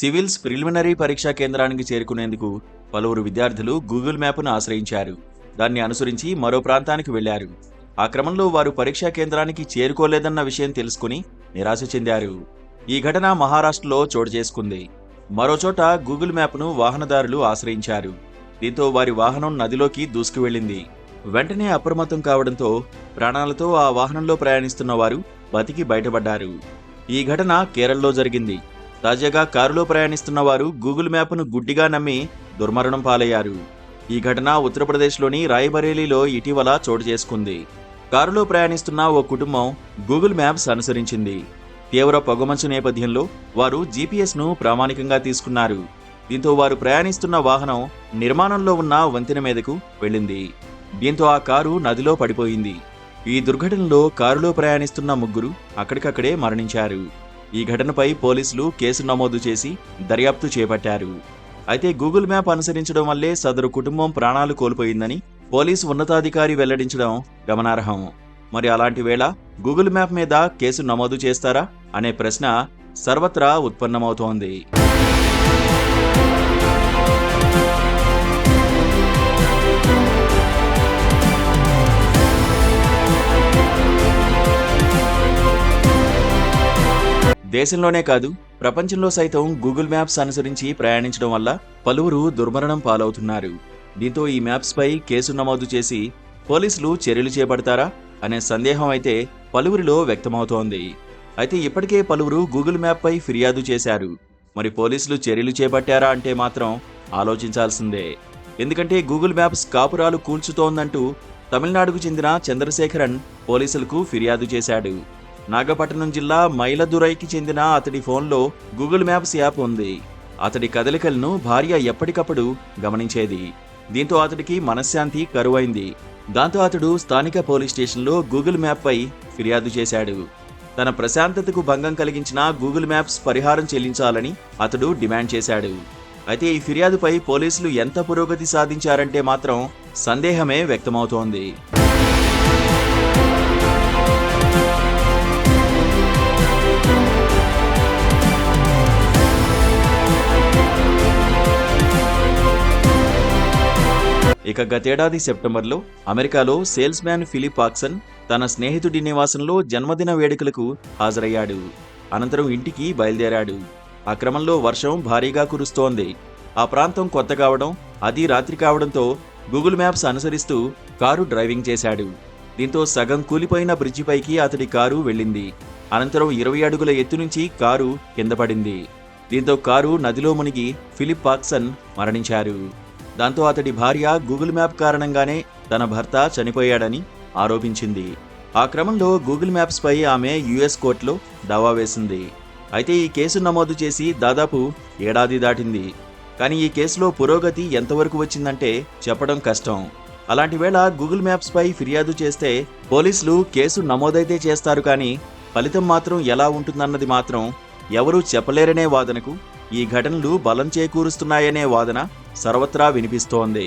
Civils preliminary పరీక్షా కేంద్రానికి చేరుకునేందుకు పలువురు విద్యార్థులు గూగుల్ మ్యాప్ను ఆశ్రయించారు. దాన్ని అనుసరించి మరో ప్రాంతానికి వెళ్లారు. ఆ క్రమంలో వారు పరీక్షా కేంద్రానికి చేరుకోలేదన్న విషయం తెలుసుకుని నిరాశ చెందారు. ఈ ఘటన మహారాష్ట్రలో చోటు చేసుకుంది. మరోచోట గూగుల్ మ్యాప్ను వాహనదారులు ఆశ్రయించారు. దీంతో వారి వాహనం నదిలోకి దూసుకువెళ్లింది. వెంటనే అప్రమత్తం కావడంతో ప్రాణాలతో ఆ వాహనంలో ప్రయాణిస్తున్న వారు బతికి బయటపడ్డారు. ఈ ఘటన కేరళలో జరిగింది. తాజాగా కారులో ప్రయాణిస్తున్న వారు గూగుల్ మ్యాప్ను గుడ్డిగా నమ్మి దుర్మరణం పాలయ్యారు. ఈ ఘటన ఉత్తరప్రదేశ్లోని రాయ్బరేలీలో ఇటీవల చోటు చేసుకుంది. కారులో ప్రయాణిస్తున్న ఓ కుటుంబం గూగుల్ మ్యాప్స్ అనుసరించింది. తీవ్ర పొగమంచు నేపథ్యంలో వారు జీపీఎస్ను ప్రామాణికంగా తీసుకున్నారు. దీంతో వారు ప్రయాణిస్తున్న వాహనం నిర్మాణంలో ఉన్న వంతెన మీదకు వెళ్ళింది. దీంతో ఆ కారు నదిలో పడిపోయింది. ఈ దుర్ఘటనలో కారులో ప్రయాణిస్తున్న ముగ్గురు అక్కడికక్కడే మరణించారు. ఈ ఘటనపై పోలీసులు కేసు నమోదు చేసి దర్యాప్తు చేపట్టారు. అయితే గూగుల్ మ్యాప్ అనుసరించడం వల్లే సదరు కుటుంబం ప్రాణాలు కోల్పోయిందని పోలీసు ఉన్నతాధికారి వెల్లడించడం గమనార్హం. మరి అలాంటి వేళ గూగుల్ మ్యాప్ మీద కేసు నమోదు చేస్తారా అనే ప్రశ్న సర్వత్రా ఉత్పన్నమవుతోంది. దేశంలోనే కాదు, ప్రపంచంలో సైతం గూగుల్ మ్యాప్స్ అనుసరించి ప్రయాణించడం వల్ల పలువురు దుర్మరణం పాలవుతున్నారు. దీంతో ఈ మ్యాప్స్పై కేసు నమోదు చేసి పోలీసులు చర్యలు చేపడతారా అనే సందేహం అయితే పలువురిలో వ్యక్తమవుతోంది. అయితే ఇప్పటికే పలువురు గూగుల్ మ్యాప్పై ఫిర్యాదు చేశారు. మరి పోలీసులు చర్యలు చేపట్టారా అంటే మాత్రం ఆలోచించాల్సిందే. ఎందుకంటే గూగుల్ మ్యాప్స్ కాపురాలు కూల్చుతోందంటూ తమిళనాడుకు చెందిన చంద్రశేఖరన్ పోలీసులకు ఫిర్యాదు చేశాడు. నాగపట్టణం జిల్లా మైలదురైకి చెందిన అతడి ఫోన్లో గూగుల్ మ్యాప్స్ యాప్ ఉంది. అతడి కదలికలను భార్య ఎప్పటికప్పుడు గమనించేది. దీంతో అతడికి మనశ్శాంతి కరువైంది. దాంతో అతడు స్థానిక పోలీస్ స్టేషన్లో గూగుల్ మ్యాప్పై ఫిర్యాదు చేశాడు. తన ప్రశాంతతకు భంగం కలిగించిన గూగుల్ మ్యాప్స్ పరిహారం చెల్లించాలని అతడు డిమాండ్ చేశాడు. అయితే ఈ ఫిర్యాదుపై పోలీసులు ఎంత పురోగతి సాధించారంటే మాత్రం సందేహమే వ్యక్తమవుతోంది. ఇక గతేడాది సెప్టెంబర్లో అమెరికాలో సేల్స్ మ్యాన్ ఫిలిప్ పాక్సన్ తన స్నేహితుడి నివాసంలో జన్మదిన వేడుకలకు హాజరయ్యాడు. అనంతరం ఇంటికి బయలుదేరాడు. ఆ క్రమంలో వర్షం భారీగా కురుస్తోంది. ఆ ప్రాంతం కొత్త కావడం, అది రాత్రి కావడంతో గూగుల్ మ్యాప్స్ అనుసరిస్తూ కారు డ్రైవింగ్ చేశాడు. దీంతో సగం కూలిపోయిన బ్రిడ్జిపైకి అతడి కారు వెళ్ళింది. అనంతరం 20 అడుగుల ఎత్తు నుంచి కారు కింద పడింది. దీంతో కారు నదిలో మునిగి ఫిలిప్ పాక్సన్ మరణించారు. దాంతో అతడి భార్య గూగుల్ మ్యాప్ కారణంగానే తన భర్త చనిపోయాడని ఆరోపించింది. ఆ క్రమంలో గూగుల్ మ్యాప్స్పై ఆమె యుఎస్ కోర్టులో దావా వేసింది. అయితే ఈ కేసు నమోదు చేసి దాదాపు ఏడాది దాటింది. కానీ ఈ కేసులో పురోగతి ఎంతవరకు వచ్చిందంటే చెప్పడం కష్టం. అలాంటి వేళ గూగుల్ మ్యాప్స్పై ఫిర్యాదు చేస్తే పోలీసులు కేసు నమోదైతే చేస్తారు, కానీ ఫలితం మాత్రం ఎలా ఉంటుందన్నది మాత్రం ఎవరూ చెప్పలేరనే వాదనకు ఈ ఘటనలు బలం చేకూరుస్తున్నాయనే వాదన సర్వత్రా వినిపిస్తోంది.